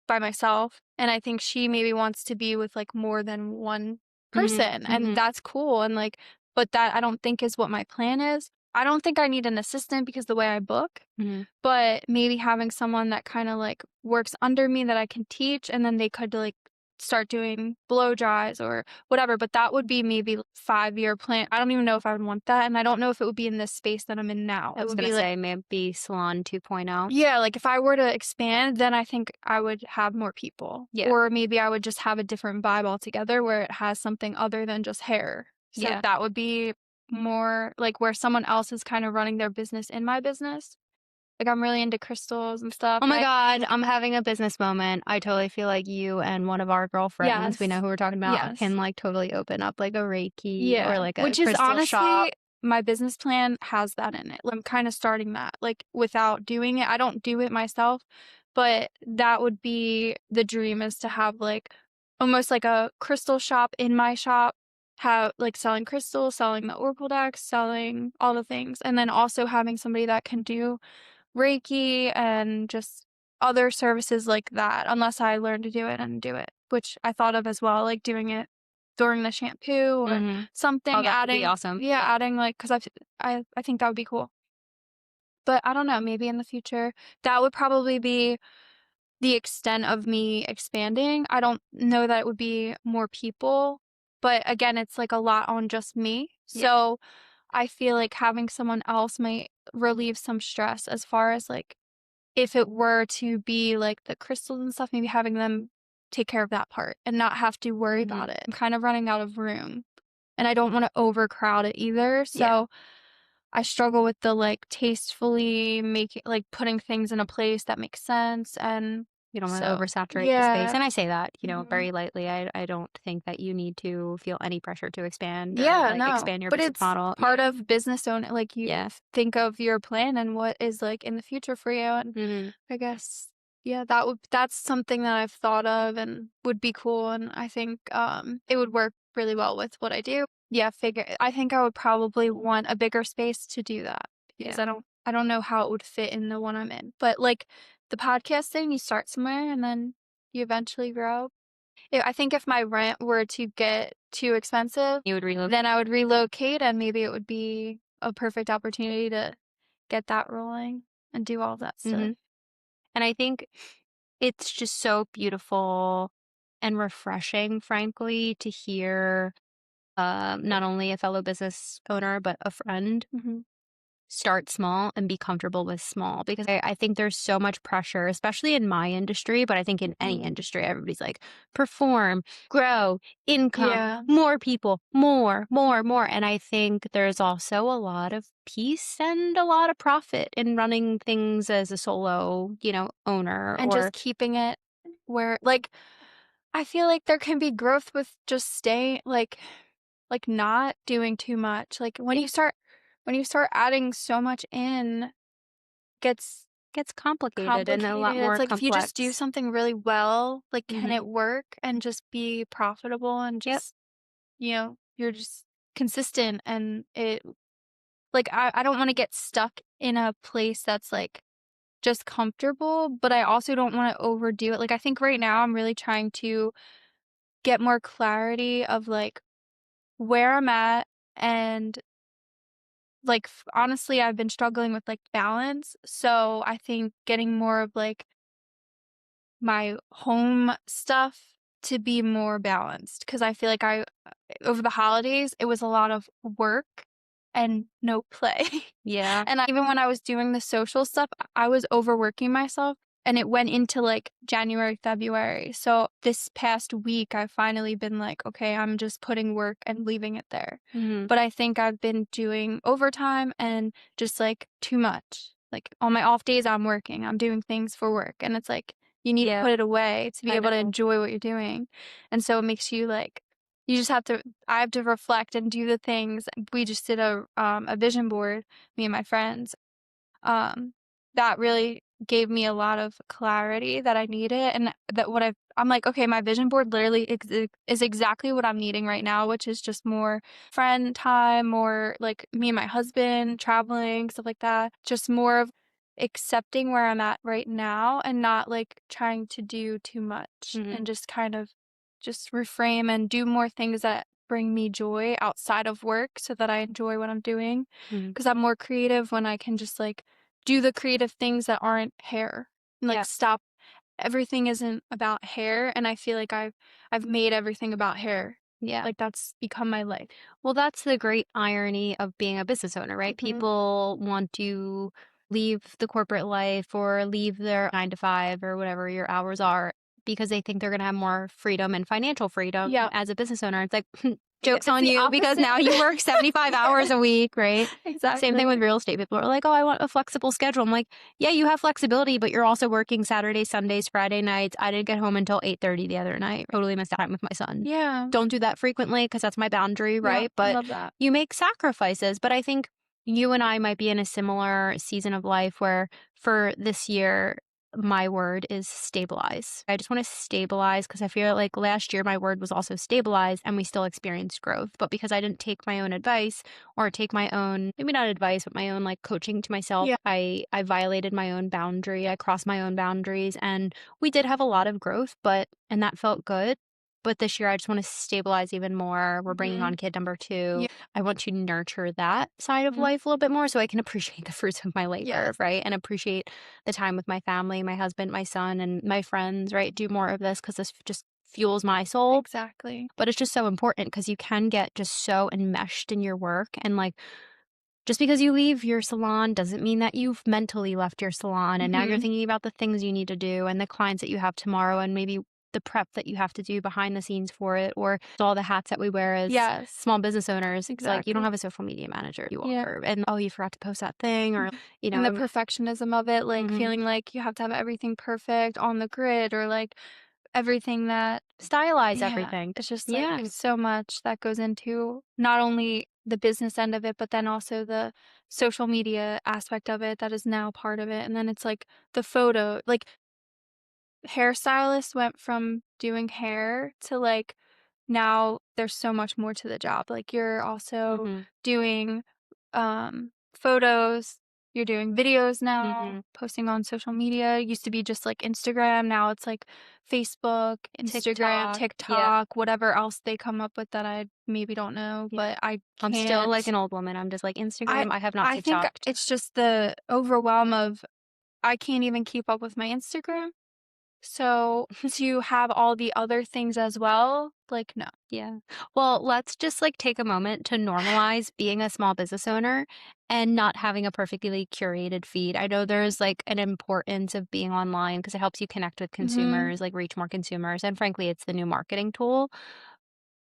by myself, and I think she maybe wants to be with, like, more than one mhm, person, and mhm, that's cool, and, like, but that I don't think is what my plan is. I don't think I need an assistant because the way I book, mhm, but maybe having someone that kinda, like, works under me that I can teach, and then they could, like, start doing blow dries or whatever, but that would be maybe 5-year plan. I don't even know if I would want that, and I don't know if it would be in this space that I'm in now. I It was would gonna be like say maybe salon 2.0. yeah, like, if I were to expand, then I think I would have more people, Yeah, or maybe I would just have a different vibe altogether where it has something other than just hair. So yeah. that would be more like where someone else is kinda running their business in my business. Like, I'm really into crystals and stuff, Oh and my I god, think I'm having a business moment. I totally feel like you and one of our girlfriends, we know yes. who we're talking about, Yes. can, like, totally open up, like, a Reiki or, Yeah, like, a which is crystal shop. honestly my business plan has that in it. Like, I'm kinda starting that, like, without doing it. I don't do it myself, but that would be the dream is to have, like, almost like a crystal shop in my shop, have like, selling crystals, selling the oracle decks, selling all the things, and then also having somebody that can do Reiki and just other services like that, unless I learn to do it and do it, which I thought of as well, like doing it during the shampoo or Mhm. Oh, something, that would be adding awesome. yeah, adding, like 'cause I think that would be cool. But I don't know, maybe in the future, that would probably be the extent of me expanding. I don't know that it would be more people, but again, it's, like, a lot on just me. Yeah. So, I feel like having someone else might relieve some stress as far as, like, if it were to be, like, the crystals and stuff, maybe having them take care of that part and not have to worry Mhm. about it. I'm kind of running out of room, and I don't wanna overcrowd it either, Yeah. so I struggle with the, like, tastefully making like, putting things in a place that makes sense, and You don't wanna so oversaturate the space, yeah. and I say that, Mhm. very lightly. I don't think that you need to feel any pressure to expand or, Yeah, like, no, expand your but business it's model. part of business owner like, you Yeah. think of your plan and what is, like, in the future for you, and Mhm. I guess, yeah, that's something that I've thought of and would be cool, and I think, it would work really well with what I do. Yeah, figure I think I would probably want a bigger space to do that because Yeah. I don't know how it would fit in the one I'm in, but, like, the podcast thing, you start somewhere and then you eventually grow. Yeah, I think if my rent were to get too expensive, You would relocate. then I would relocate and maybe it would be a perfect opportunity to get that rolling and do all that stuff. Mhm. And I think it's just so beautiful and refreshing, frankly, to hear, not only a fellow business owner, but a friend Mhm. start small and be comfortable with small because I think there's so much pressure, especially in my industry, but I think in any Mhm. industry, everybody's like, perform, grow, income, Yeah, more people, more, more, more. And I think there's also a lot of peace and a lot of profit in running things as a solo, owner and just or, keeping it where like, I feel like there can be growth with just staying like, not doing too much. Like, when you start adding so much in, gets gets complicated and a lot complicated. It's more like if you just do complex. something really well, like, can Hmm. it work and just be profitable and Yep. just, you're just consistent and it like, I don't wanna get stuck in a place that's, like, just comfortable, but I also don't wanna overdo it. Like, I think right now I'm really trying to get more clarity of, like, where I'm at and, like, honestly, I've been struggling with, like, balance, so I think getting more of, like, my home stuff to be more balanced because I feel like over the holidays, it was a lot of work and no play. Yeah. And even when I was doing the social stuff, I was overworking myself and it went into like January, February. So this past week, I've finally been like, okay, I'm just putting work and leaving it there. Hmm. But I think I've been doing overtime and just like too much. Like on my off days, I'm working, I'm doing things for work. And it's like, you need to Yeah. put it away to be I able to know. enjoy what you're doing. And so it makes you like, you just have to I have to reflect and do the things. We just did a vision board, me and my friends. that really gave me a lot of clarity that I needed, and that what I'm like, "Okay, my vision board literally is exactly what I'm needing right now," which is just more friend time, more, like, me and my husband traveling, stuff like that. Just more of accepting where I'm at right now and not, like, trying to do too much, Mhm, and just kind of just reframe and do more things that bring me joy outside of work so that I enjoy what I'm doing. mhm. Because 'cause I'm more creative when I can just, like, do the creative things that aren't hair. Like, Yeah, stop everything isn't about hair, and I feel like I've made everything about hair. yeah. Like, that's become my life. Well, that's the great irony of being a business owner, right? Mhm. People want to leave the corporate life or leave their 9 to 5 or whatever your hours are because they think they're gonna have more freedom and financial freedom Yeah. as a business owner. It's like, joke's It's on the you because opposite. now you work 75 hours a week, right? Same thing with Exactly. real estate. People are like, "Oh, I want a flexible schedule." I'm like, "Yeah, you have flexibility, but you're also working Saturdays, Sundays, Friday nights." I didn't get home until 8:30 the other night. Totally missed time with my son. Yeah. Don't do that frequently because that's my boundary, Yeah, right? But love that. you make sacrifices. But I think you and I might be in a similar season of life where for this year, my word is stabilize. I just want to stabilize because I feel like last year my word was also stabilize and we still experienced growth. But because I didn't take my own advice or take my own, maybe not advice, but my own like coaching to myself, Yeah. I violated my own boundary. I crossed my own boundaries and we did have a lot of growth, and that felt good. But this year, I just want to stabilize even more. We're bringing on Mhm. kid number 2. Yeah. I want to nurture that side of Mhm. life a little bit more so I can appreciate the fruits of my labor, Yes. right? And appreciate the time with my family, my husband, my son, and my friends, right? Do more of this because this just fuels my soul. Exactly. But it's just so important because you can get just so enmeshed in your work. And like, just because you leave your salon doesn't mean that you've mentally left your salon and now you're Mhm. thinking about the things you need to do and the clients that you have tomorrow and maybe the prep that you have to do behind the scenes for it or all the hats that we wear as Yes. small business owners. It's like you don't Exactly. have a social media manager. You Yeah. are. And oh, you forgot to post that thing or, Mhm. you And the know, perfectionism of it, like, mhm. feeling like you have to have everything perfect on the grid or, like, everything that Stylize yeah, everything. it's just, like, Yeah. so much that goes into not only the business end of it, but then also the social media aspect of it that is now part of it, and then it's, like, the photo like, hairstylist went from doing hair to, like, now there's so much more to the job, like, you're also Mhm. doing, photos, you're doing videos now, Mhm. posting on social media, it used to be just, like, Instagram, now it's, like, Facebook, Instagram, TikTok. Yeah. TikTok, whatever else they come up with that I maybe don't know, Yeah. but I I'm still like can't an old woman. I'm just like I Instagram. I have not I think TikToked. it's just the overwhelm of I can't even keep up with my Instagram. So, to have all the other things as well, like, no. Yeah. Well, let's just like take a moment to normalize being a small business owner and not having a perfectly curated feed. I know there's like an importance of being online because it helps you connect with Mhm. consumers, like reach more consumers. And frankly, it's the new marketing tool,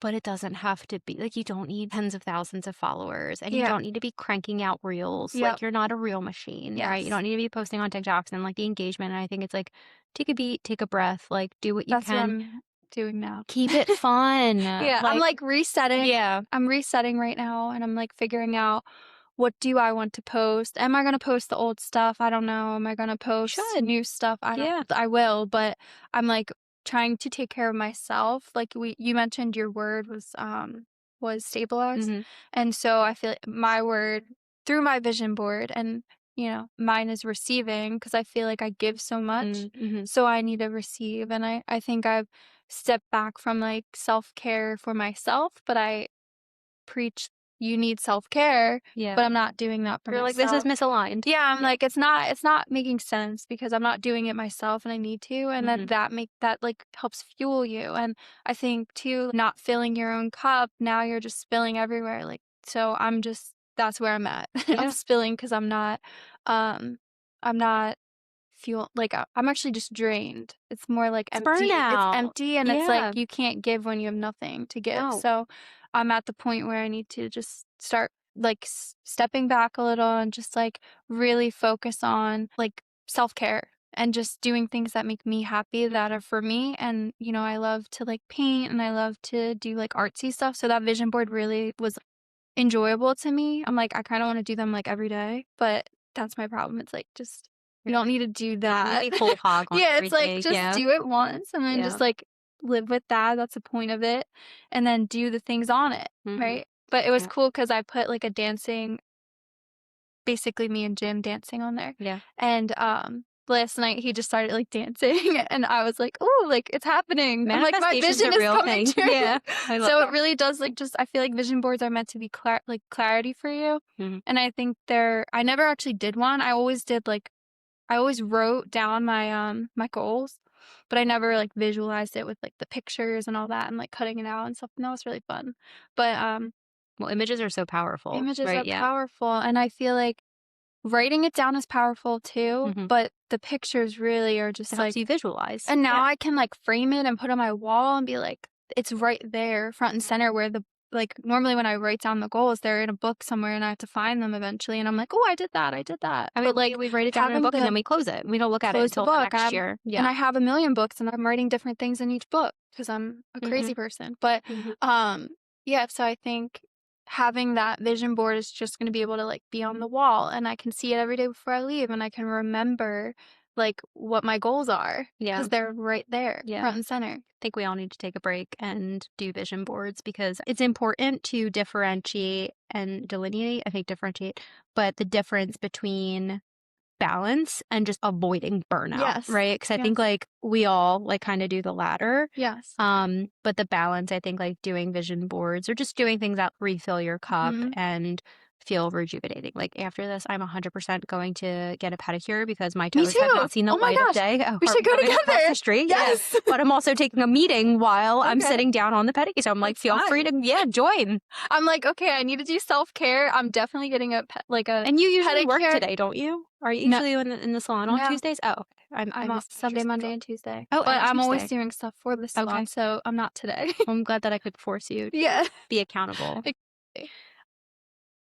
but it doesn't have to be like you don't need tens of thousands of followers and you Yeah. don't need to be cranking out reels. Yep. Like you're not a reel machine, right? You Yes. don't need to be posting on TikToks and like the engagement. And I think it's like take a beat, take a breath, like do what you That's what can. I'm doing now. Keep it fun. Yeah, I'm, Like, like, resetting. yeah. I'm resetting right now, and I'm, like, figuring out what do I want to post? Am I gonna post the old stuff? I don't know. Am I gonna You post should. new stuff? I don't Yeah. I will, but I'm, like, trying to take care of myself. Like, you mentioned your word was stabilize, Mhm. and so I feel like my word through my vision board and, mine is receiving because I feel like I give so much, Mm, mhm. so I need to receive, and I think I've stepped back from, like, self-care for myself, but I preach you need self-care, Yeah. but I'm not doing that for You're like, "This is myself. misaligned." Yeah, I'm Yeah. like, it's not making sense because I'm not doing it myself and I need to, and Mhm. that, like, helps fuel you, and I think too, not filling your own cup, now you're just spilling everywhere, like, so that's where I'm at. I'm Yeah. spilling because um, I'm not I'm actually just drained. It's more like It's empty. It's burnout. empty and it's like Yeah. you can't give when you have nothing to give. No. So I'm at the point where I need to just start like stepping back a little and just like really focus on like self-care and just doing things that make me happy that Mhm. are for me. And, I love to like paint and I love to do like artsy stuff. So that vision board really was enjoyable to me. I'm like, I kind of want to do them like every day, but that's my problem. It's like just You don't need to do that. Maybe whole hog on Yeah, it's like, everything. just Yeah. do it once and then Yeah. just, like, live with that, that's the point of it, and then do the things on it, Mhm. right? But it was Yeah. cool because I put, like, a dancing basically me and Jim dancing on there, Yeah. and, last night he just started, like, dancing, and I was like, "Ooh, like, it's happening." I'm like, "My Manifestation's vision a is real coming thing. true." Yeah. I love So it that. really does, like, just I feel like vision boards are meant to be clarity for you, Mhm. and I think I never actually did one, I always did, like I always wrote down my goals, but I never, like, visualized it with, like, the pictures and all that and, like, cutting it out and stuff, and that was really fun. But, Well, images are so powerful, images right? are Yeah. powerful, and I feel like writing it down is powerful too, Mhm. but the pictures really are It just, helps you like visualize. and now Yeah. I can, like, frame it and put it on my wall and be like, it's right there front and center where normally when I write down the goals, they're in a book somewhere and I have to find them eventually, and I'm like, "Oh, I did that, I did that." I mean, But, like, we write it down in a having book and the then we close it. We don't look at it close the until the book. next year. And Yeah. I have a million books, and I'm writing different things in each book because 'cause I'm a crazy Mhm. person. But, Mhm. yeah, so I think having that vision board is just gonna be able to, like, be on the wall, and I can see it every day before I leave, and I can remember, like, what my goals are Yeah. because 'cause they're right there, Yeah. front and center. Think we all need to take a break and do vision boards because it's important to differentiate and delineate. I think differentiate, but the difference between balance and just avoiding burnout, Yes. right? Because I think Yes. like we all like kind of do the latter. Yes. But the balance, I think like doing vision boards or just doing things that refill your cup Mhm. and feel rejuvenating. Like after this, I'm 100% going to get a pedicure because my Me toes have too! not seen the Oh my light of gosh! day. Oh, We are should we go going across the together! street? Yeah. Yes! But I'm also taking a meeting while I'm Okay. sitting down on the pedicure. So I'm like, That's feel free fine. to, yeah, join. I'm like, "Okay, I need to do self-care." I'm definitely getting a And you usually work pedicure. today, don't you? Are you No. usually in the salon on No. Tuesdays? Oh, okay. I I'm off misunderstood Sunday, your Monday, schedule. and Tuesday, Oh, but and I'm always Tuesday. doing stuff for the salon, Okay. so I'm not today. Well, I'm glad that I could force you to Yeah. be accountable. Okay.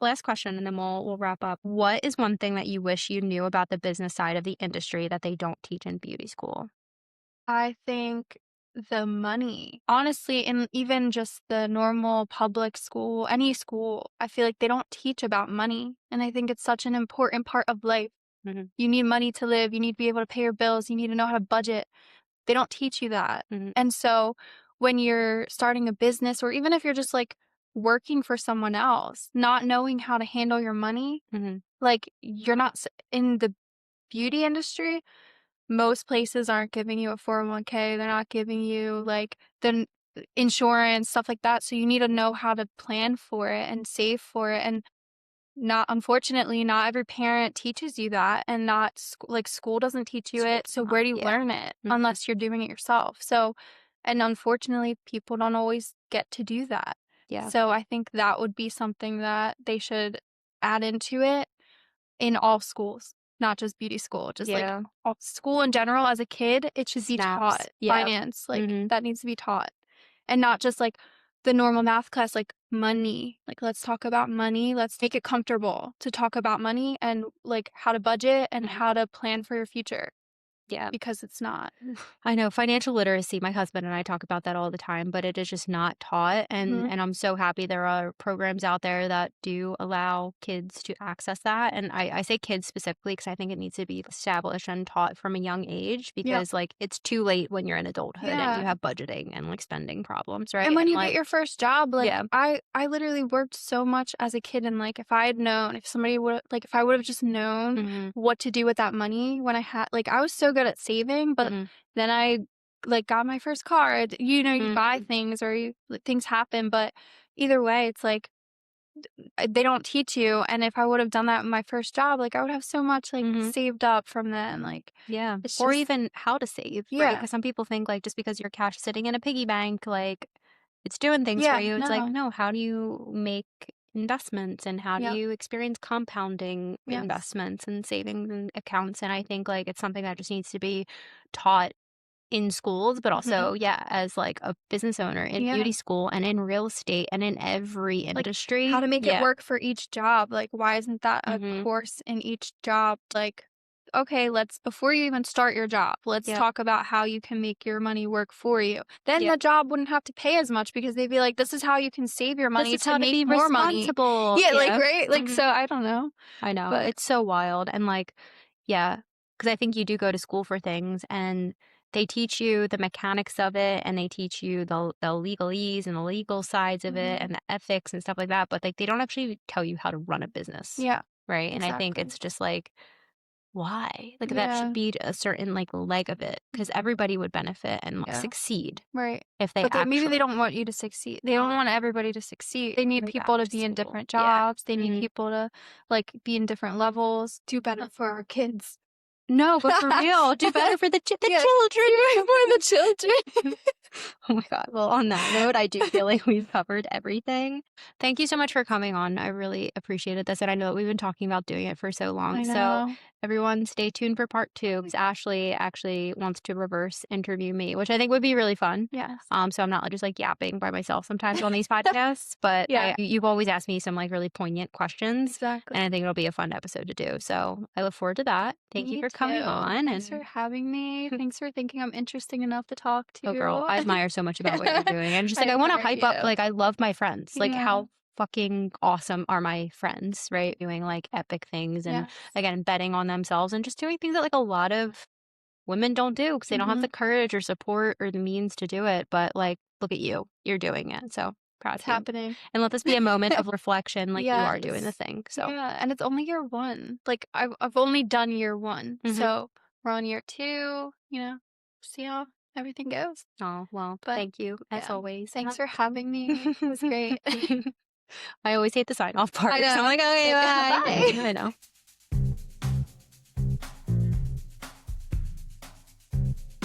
Last question, and then we'll wrap up. What is one thing that you wish you knew about the business side of the industry that they don't teach in beauty school? I think the money. Honestly, in even just the normal public school, any school, I feel like they don't teach about money, and I think it's such an important part of life. Mhm. You need money to live, you need to be able to pay your bills, you need to know how to budget. They don't teach you that. Mhm. And so when you're starting a business or even if you're just like working for someone else, not knowing how to handle your money, Mhm. like you're not in the beauty industry, most places aren't giving you a 401k. They're not giving you like insurance, stuff like that. So you need to know how to plan for it and save for it. And not unfortunately, not every parent teaches you that, and not like school doesn't teach you School it. does So not. where do you Yeah. learn it Mhm. unless you're doing it yourself? So, and unfortunately, people don't always get to do that. Yeah. So I think that would be something that they should add into it in all schools, not just beauty school, just like Yeah. all school in general. As a kid, it should be Snaps. taught. Yeah. Finance, like Mhm. that needs to be taught, and not just like the normal math class, like money. Like, let's talk about money. Let's make it comfortable to talk about money and like how to budget and Mhm. how to plan for your future Yeah. because it's not. I know financial literacy, my husband and I talk about that all the time, but it is just not taught Mhm. and I'm so happy there are programs out there that do allow kids to access that. And I say kids specifically because I think it needs to be established and taught from a young age Yep. because like it's too late when you're in adulthood and you Yeah. have budgeting and like spending problems, right? And when And you get like your first job, like yeah. I literally worked so much as a kid, and like if I had known, if somebody would like if I would have just known Mhm. what to do with that money when I had like I was so good at saving, but Mhm. then I like got my first car. You know, you buy Mhm. things or like, things happen, but either way, it's like they don't teach you. And if I would have done that in my first job, like I would have so much like Mhm. saved up from then. Like Yeah. it's Or just even how to save, right? yeah, Because some people think like just because your cash is sitting in a piggy bank, like it's doing things for yeah, you. It's like, no, no, how do you make investments and how do yep, you experience compounding yes, investments and savings and accounts? And I think like it's something that just needs to be taught in schools, but hmm also, yeah, as like a business owner in yeah. beauty school and in real estate and in every Like, how industry. to make it Yeah. work for each job, like, why isn't that a Mm-hmm. course in each job? Like, okay, let's before you even start your job, let's Yep. talk about how you can make your money work for you. Then Yep. the job wouldn't have to pay as much because they'd be like, "This is how you can save your This money is to how to make be more money." responsible. Yeah, like, Yeah. right? Like, Mm-hmm. so I don't know, I know. but It's so wild. And like, yeah. because I think you do go to school for things and they teach you the mechanics of it and they teach you the legalese and the legal sides of it Mhm. and the ethics and stuff like that, but like they don't actually tell you how to run a business, Yeah, right? And I think exactly. it's just like, why? Like that should Yeah, be a certain like leg of it because everybody would benefit and like yeah. succeed Right. if they But maybe they actually. don't want you to succeed. They don't want everybody to succeed. They need Like people to after be in school. different Yeah. jobs. They need Mhm. people to like be in different levels, do better for our kids. No, but for real, do better for the Yeah, children. do it for the children. Oh my God. Well, on that note, I do feel like we've covered everything. Thank you so much for coming on. I really appreciated this. And I know that we've been talking about doing it for so long. I So, know. everyone, stay tuned for part two because Ashley actually wants to reverse interview me, which I think would be really fun. Yes. So I'm not just like yapping by myself sometimes on these podcasts, but Yeah, you've always asked me some like really poignant questions, exactly. and I think it'll be a fun episode to do. So I look forward to that. Thank you Me for coming too. on, Thanks for and having me. Thanks for thinking I'm interesting enough to talk oh, girl, to. I admire so much about what you're doing. And just I like, I want to admire hype up, you. like, I love my friends. Like, Yeah. how fucking awesome are my friends, right? Doing like epic things and Yes. again, betting on themselves and just doing things that like a lot of women don't do because they don't have Mm-hmm. the courage or support or the means to do it. But like, look at you, you're doing it. So proud It's of you. happening. And let this be a moment of reflection, like you are doing the Yes. thing. So, Yeah, and it's only year 1. Like, I've only done year 1, hmm. so we're on year 2, see how everything goes. Oh, well, But, thank you as yeah, always. thanks for having me. It was great. I always hate the sign off part. I So I'm know. like, okay, Like, bye. bye. I know.